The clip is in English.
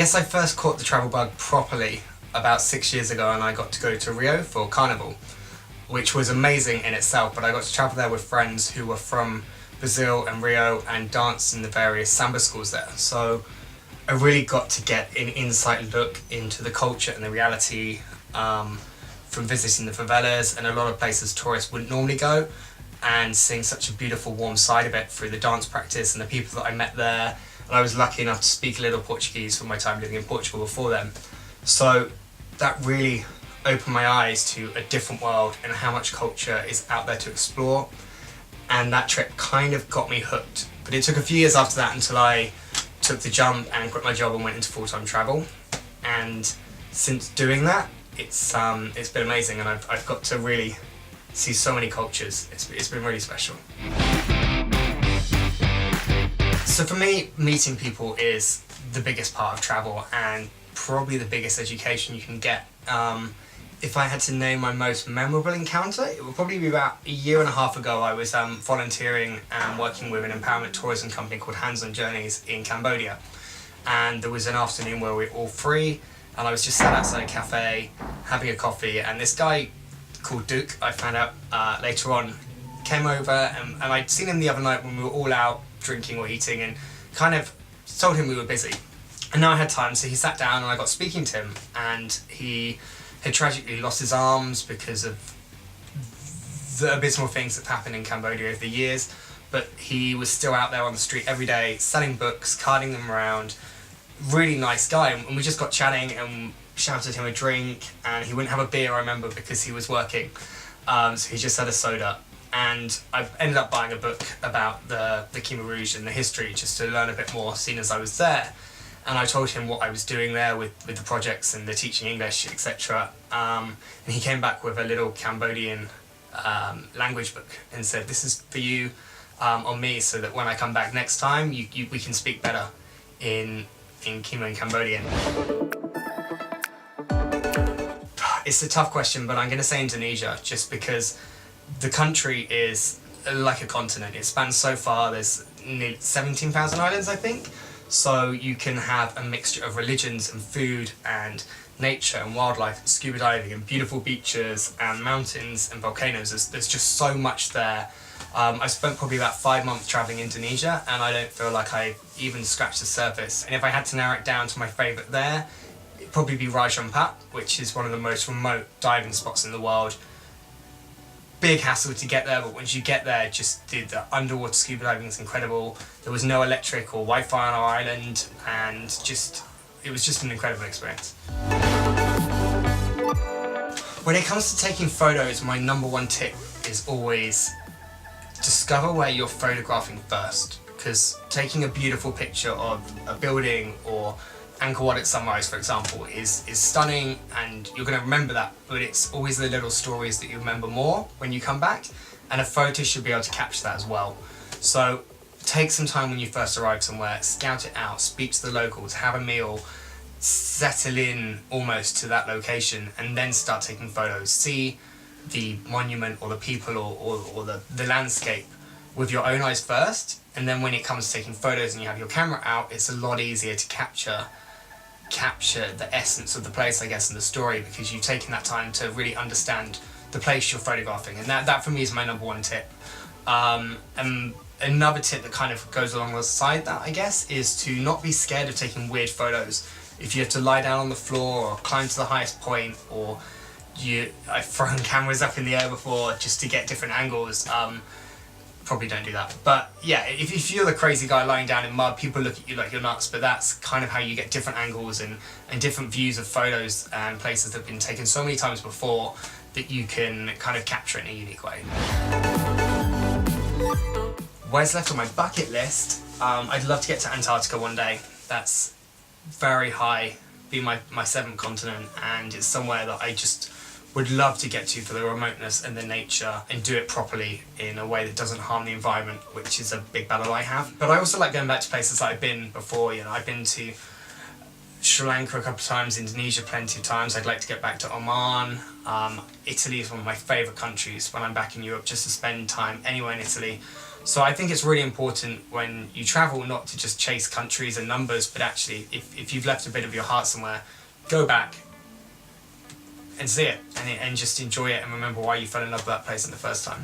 guess I first caught the travel bug properly about 6 years ago, and I got to go to Rio for Carnival, which was amazing in itself, but I got to travel there with friends who were from Brazil and Rio and danced in the various samba schools there. So I really got to get an insight look into the culture and the reality from visiting the favelas and a lot of places tourists wouldn't normally go, and seeing such a beautiful warm side of it through the dance practice and the people that I met there. And I was lucky enough to speak a little Portuguese from my time living in Portugal before then. So that really opened my eyes to a different world and how much culture is out there to explore. And that trip kind of got me hooked. But it took a few years after that until I took the jump and quit my job and went into full-time travel. And since doing that, it's been amazing, and I've got to really see so many cultures. It's been really special. So for me, meeting people is the biggest part of travel and probably the biggest education you can get. If I had to name my most memorable encounter, it would probably be about a year and a half ago. I was volunteering and working with an empowerment tourism company called Hands on Journeys in Cambodia. And there was an afternoon where we were all free, and I was just sat outside a cafe having a coffee, and this guy called Duke, I found out later on, came over, and I'd seen him the other night when we were all out drinking or eating, and kind of told him we were busy. And now I had time, so he sat down and I got speaking to him, and he had tragically lost his arms because of the abysmal things that happened in Cambodia over the years, but he was still out there on the street every day selling books, carting them around. Really nice guy, and we just got chatting and shouted him a drink, and he wouldn't have a beer, I remember, because he was working, so he just had a soda. And I ended up buying a book about the Khmer Rouge and the history, just to learn a bit more, seeing as I was there. And I told him what I was doing there with the projects and the teaching English, etc. And he came back with a little Cambodian language book and said, "This is for you on me, so that when I come back next time, we can speak better in Khmer and Cambodian." It's a tough question, but I'm going to say Indonesia, just because the country is like a continent. It spans so far. There's nearly 17,000 islands, I think. So you can have a mixture of religions and food and nature and wildlife and scuba diving and beautiful beaches and mountains and volcanoes. There's just so much there. I spent probably about 5 months traveling Indonesia, and I don't feel like I even scratched the surface. And if I had to narrow it down to my favourite there, it'd probably be Raja Ampat, which is one of the most remote diving spots in the world. Big hassle to get there, but once you get there, just the underwater scuba diving is incredible. There was no electric or Wi-Fi on our island, and it was just an incredible experience. When it comes to taking photos, my number one tip is always discover where you're photographing first, because taking a beautiful picture of a building or Angkor Wat at sunrise, for example, is stunning, and you're going to remember that, but it's always the little stories that you remember more when you come back, and a photo should be able to capture that as well. So take some time when you first arrive somewhere, scout it out, speak to the locals, have a meal, settle in almost to that location, and then start taking photos. See the monument or the people or the landscape with your own eyes first, and then when it comes to taking photos and you have your camera out, it's a lot easier to capture the essence of the place, I guess, and the story, because you've taken that time to really understand the place you're photographing. And that for me is my number one tip. And another tip that kind of goes alongside that, I guess, is to not be scared of taking weird photos. If you have to lie down on the floor or climb to the highest point, or I've thrown cameras up in the air before just to get different angles, probably don't do that. But yeah, if you're the crazy guy lying down in mud, people look at you like you're nuts, but that's kind of how you get different angles and different views of photos and places that have been taken so many times before that you can kind of capture it in a unique way. Where's left on my bucket list? I'd love to get to Antarctica one day. That's very high, be my 7th continent, and it's somewhere that I just would love to get to for the remoteness and the nature, and do it properly in a way that doesn't harm the environment, which is a big battle I have. But I also like going back to places that I've been before. You know, I've been to Sri Lanka a couple of times, Indonesia plenty of times. I'd like to get back to Oman. Italy is one of my favourite countries when I'm back in Europe, just to spend time anywhere in Italy. So I think it's really important when you travel not to just chase countries and numbers, but actually, if you've left a bit of your heart somewhere, go back and see it and just enjoy it and remember why you fell in love with that place in the first time.